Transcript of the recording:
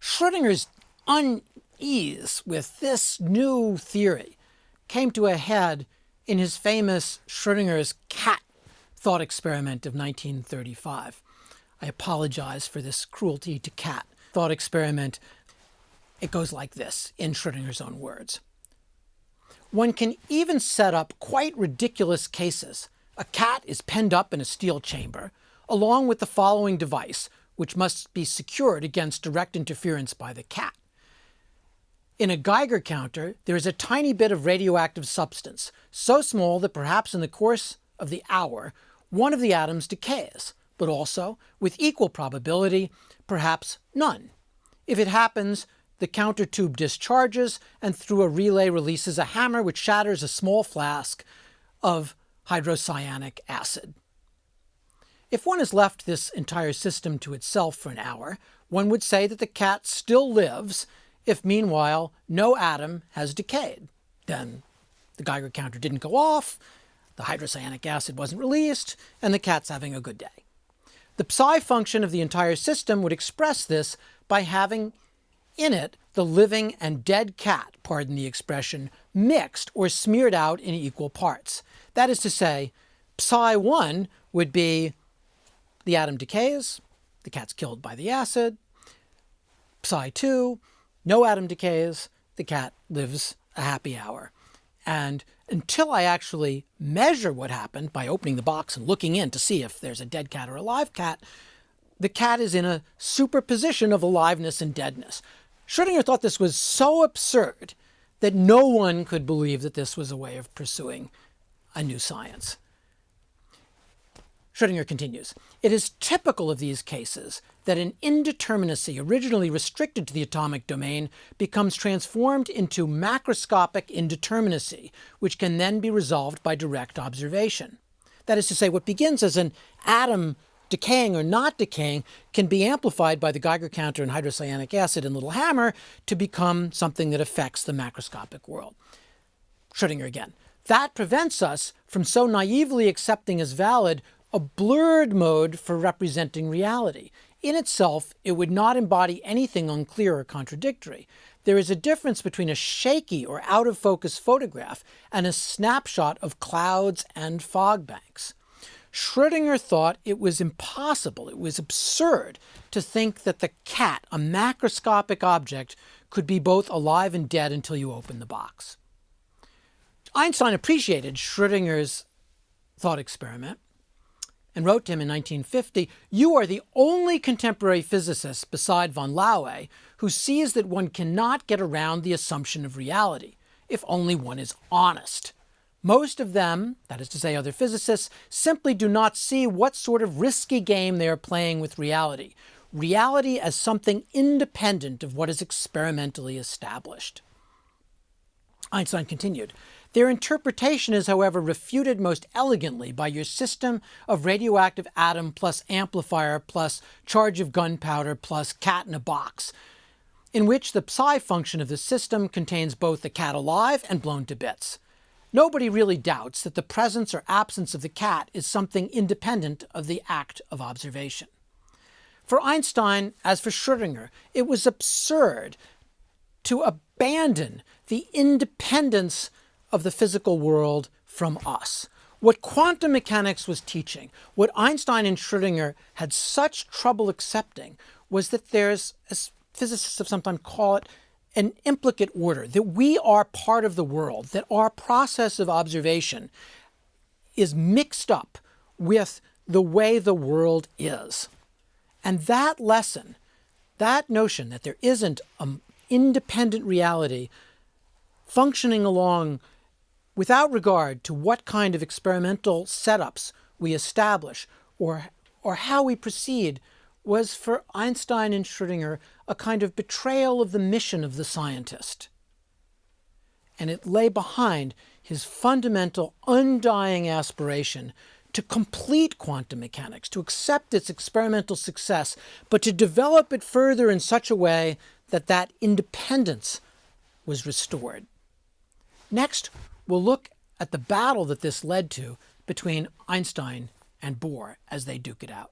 Schrödinger's unease with this new theory came to a head in his famous Schrödinger's cat thought experiment of 1935. I apologize for this cruelty to cat thought experiment. It goes like this, in Schrödinger's own words. One can even set up quite ridiculous cases. A cat is penned up in a steel chamber, along with the following device, which must be secured against direct interference by the cat. In a Geiger counter, there is a tiny bit of radioactive substance, so small that perhaps in the course of the hour, one of the atoms decays, but also, with equal probability, perhaps none. If it happens, the counter tube discharges and through a relay releases a hammer which shatters a small flask of hydrocyanic acid. If one has left this entire system to itself for an hour, one would say that the cat still lives if meanwhile no atom has decayed. Then the Geiger counter didn't go off, the hydrocyanic acid wasn't released, and the cat's having a good day. The psi function of the entire system would express this by having in it the living and dead cat, pardon the expression, mixed or smeared out in equal parts. That is to say, psi 1 would be the atom decays, the cat's killed by the acid. Psi 2, no atom decays, the cat lives a happy hour. And until I actually measure what happened by opening the box and looking in to see if there's a dead cat or a live cat, the cat is in a superposition of aliveness and deadness. Schrödinger thought this was so absurd that no one could believe that this was a way of pursuing a new science. Schrödinger continues, "It is typical of these cases that an indeterminacy originally restricted to the atomic domain becomes transformed into macroscopic indeterminacy, which can then be resolved by direct observation. That is to say, what begins as an atom decaying or not decaying can be amplified by the Geiger counter and hydrocyanic acid and little hammer to become something that affects the macroscopic world." Schrödinger again, "That prevents us from so naively accepting as valid a blurred mode for representing reality. In itself, it would not embody anything unclear or contradictory. There is a difference between a shaky or out-of-focus photograph and a snapshot of clouds and fog banks." Schrödinger thought it was impossible, it was absurd, to think that the cat, a macroscopic object, could be both alive and dead until you open the box. Einstein appreciated Schrödinger's thought experiment and wrote to him in 1950, "You are the only contemporary physicist beside von Laue who sees that one cannot get around the assumption of reality, if only one is honest. Most of them, that is to say other physicists, simply do not see what sort of risky game they are playing with reality. Reality as something independent of what is experimentally established." Einstein continued, "Their interpretation is, however, refuted most elegantly by your system of radioactive atom plus amplifier plus charge of gunpowder plus cat in a box, in which the psi function of the system contains both the cat alive and blown to bits. Nobody really doubts that the presence or absence of the cat is something independent of the act of observation." For Einstein, as for Schrödinger, it was absurd to abandon the independence of the physical world from us. What quantum mechanics was teaching, what Einstein and Schrödinger had such trouble accepting, was that there's, as physicists have sometimes called it, an implicate order, that we are part of the world, that our process of observation is mixed up with the way the world is. And that lesson, that notion that there isn't an independent reality functioning along without regard to what kind of experimental setups we establish or how we proceed, was for Einstein and Schrödinger a kind of betrayal of the mission of the scientist. And it lay behind his fundamental, undying aspiration to complete quantum mechanics, to accept its experimental success, but to develop it further in such a way that that independence was restored. Next, we'll look at the battle that this led to between Einstein and Bohr as they duke it out.